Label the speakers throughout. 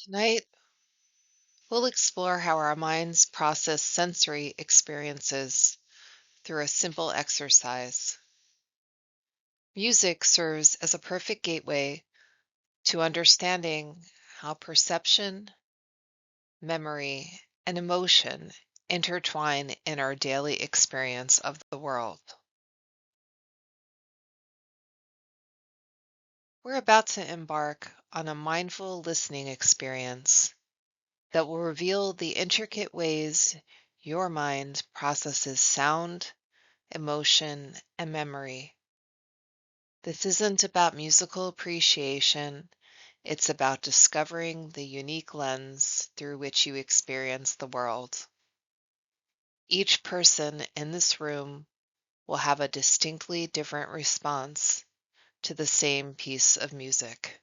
Speaker 1: Tonight, we'll explore how our minds process sensory experiences through a simple exercise. Music serves as a perfect gateway to understanding how perception, memory, and emotion intertwine in our daily experience of the world. We're about to embark on a mindful listening experience that will reveal the intricate ways your mind processes sound, emotion, and memory. This isn't about musical appreciation, it's about discovering the unique lens through which you experience the world. Each person in this room will have a distinctly different response to the same piece of music.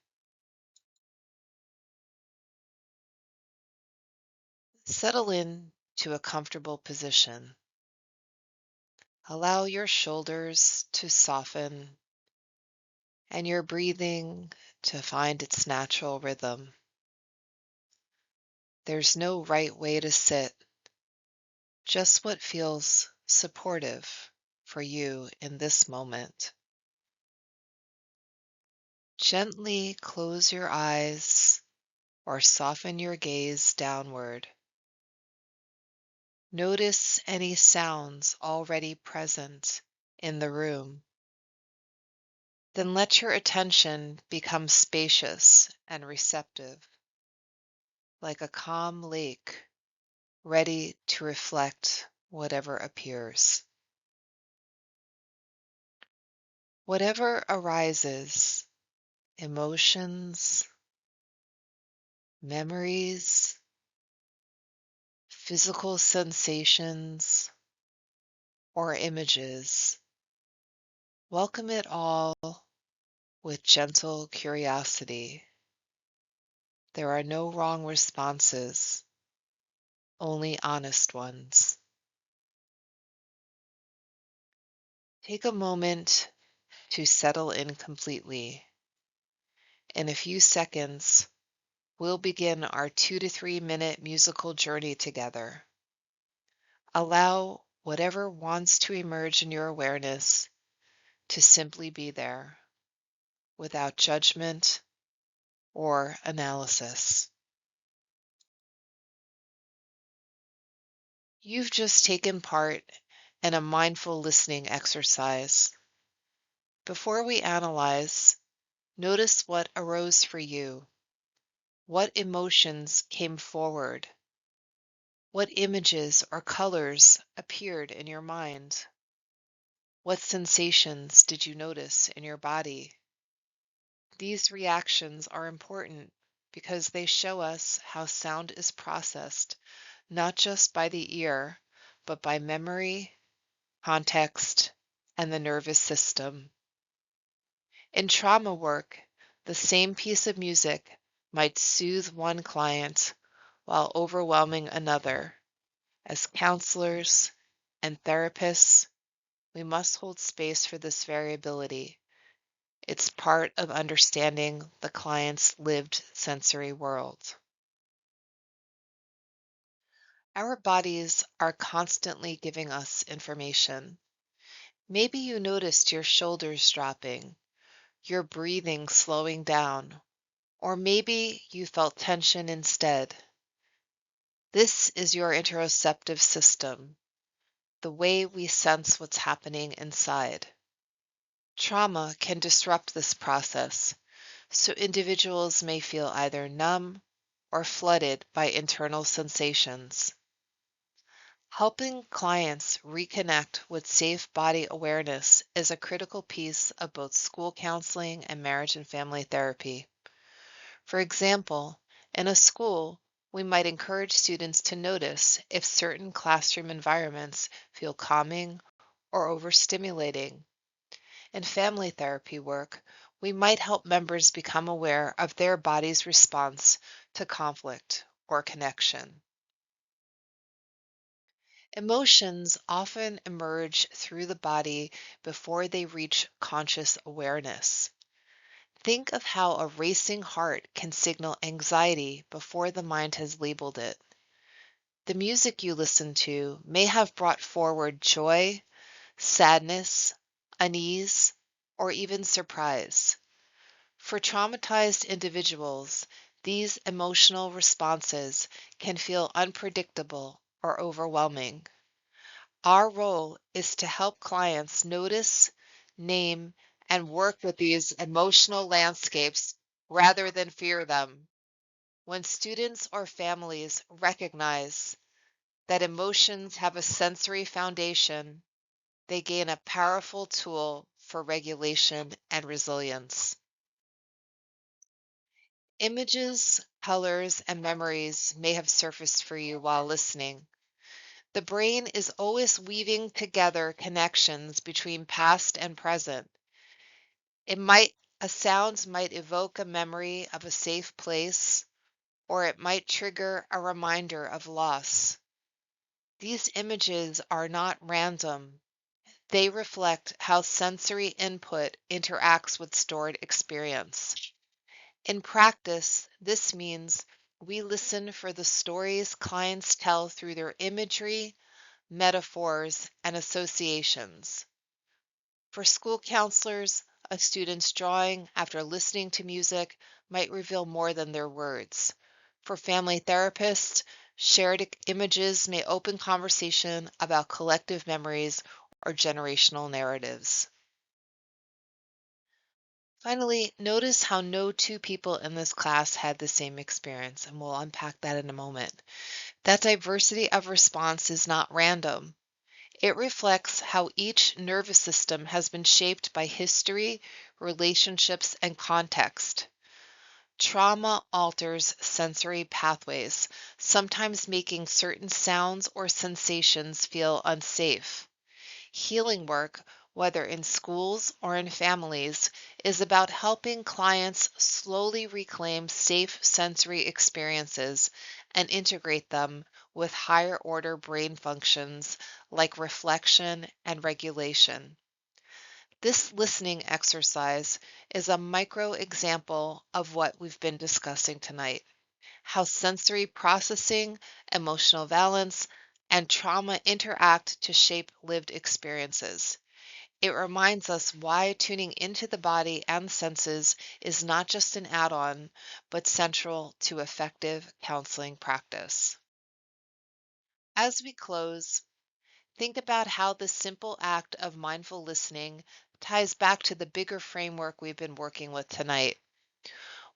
Speaker 1: Settle in to a comfortable position. Allow your shoulders to soften and your breathing to find its natural rhythm. There's no right way to sit, just what feels supportive for you in this moment. Gently close your eyes or soften your gaze downward. Notice any sounds already present in the room. Then let your attention become spacious and receptive, like a calm lake ready to reflect whatever appears. Whatever arises, emotions, memories, physical sensations, or images, welcome it all with gentle curiosity. There are no wrong responses, only honest ones. Take a moment to settle in completely. In a few seconds, we'll begin our 2 to 3 minute musical journey together. Allow whatever wants to emerge in your awareness to simply be there without judgment or analysis. You've just taken part in a mindful listening exercise. Before we analyze, notice what arose for you. What emotions came forward? What images or colors appeared in your mind? What sensations did you notice in your body? These reactions are important because they show us how sound is processed, not just by the ear, but by memory, context, and the nervous system. In trauma work, the same piece of music might soothe one client while overwhelming another. As counselors and therapists, we must hold space for this variability. It's part of understanding the client's lived sensory world. Our bodies are constantly giving us information. Maybe you noticed your shoulders dropping, your breathing slowing down, or maybe you felt tension instead. This is your interoceptive system, the way we sense what's happening inside. Trauma can disrupt this process, so individuals may feel either numb or flooded by internal sensations. Helping clients reconnect with safe body awareness is a critical piece of both school counseling and marriage and family therapy. For example, in a school, we might encourage students to notice if certain classroom environments feel calming or overstimulating. In family therapy work, we might help members become aware of their body's response to conflict or connection. Emotions often emerge through the body before they reach conscious awareness. Think of how a racing heart can signal anxiety before the mind has labeled it. The music you listen to may have brought forward joy, sadness, unease, or even surprise. For traumatized individuals, these emotional responses can feel unpredictable or overwhelming. Our role is to help clients notice, name, and work with these emotional landscapes rather than fear them. When students or families recognize that emotions have a sensory foundation, they gain a powerful tool for regulation and resilience. Images, colors, and memories may have surfaced for you while listening. The brain is always weaving together connections between past and present. It might a sound might evoke a memory of a safe place, or it might trigger a reminder of loss. These images are not random. They reflect how sensory input interacts with stored experience. In practice, this means we listen for the stories clients tell through their imagery, metaphors, and associations. For school counselors, a student's drawing after listening to music might reveal more than their words. For family therapists, shared images may open conversation about collective memories or generational narratives. Finally, notice how no two people in this class had the same experience, and we'll unpack that in a moment. That diversity of response is not random. It reflects how each nervous system has been shaped by history, relationships, and context. Trauma alters sensory pathways, sometimes making certain sounds or sensations feel unsafe. Healing work, whether in schools or in families, is about helping clients slowly reclaim safe sensory experiences and integrate them with higher order brain functions like reflection and regulation. This listening exercise is a micro example of what we've been discussing tonight: how sensory processing, emotional balance, and trauma interact to shape lived experiences. It reminds us why tuning into the body and senses is not just an add on, but central to effective counseling practice. As we close, think about how this simple act of mindful listening ties back to the bigger framework we've been working with tonight.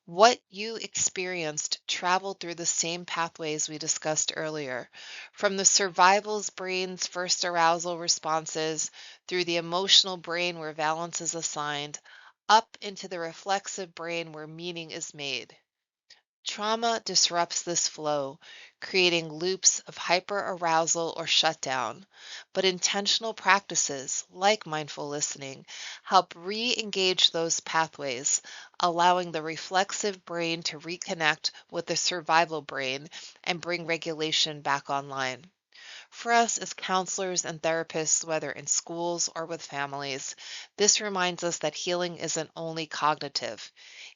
Speaker 1: What you experienced traveled through the same pathways we discussed earlier, from the survival's brain's first arousal responses, through the emotional brain where valence is assigned, up into the reflexive brain where meaning is made. Trauma disrupts this flow, creating loops of hyperarousal or shutdown, but intentional practices like mindful listening help re-engage those pathways, allowing the reflexive brain to reconnect with the survival brain and bring regulation back online. For us as counselors and therapists, whether in schools or with families, this reminds us that healing isn't only cognitive.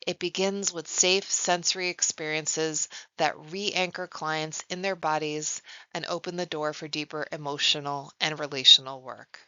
Speaker 1: It begins with safe sensory experiences that re anchor clients in their bodies and open the door for deeper emotional and relational work.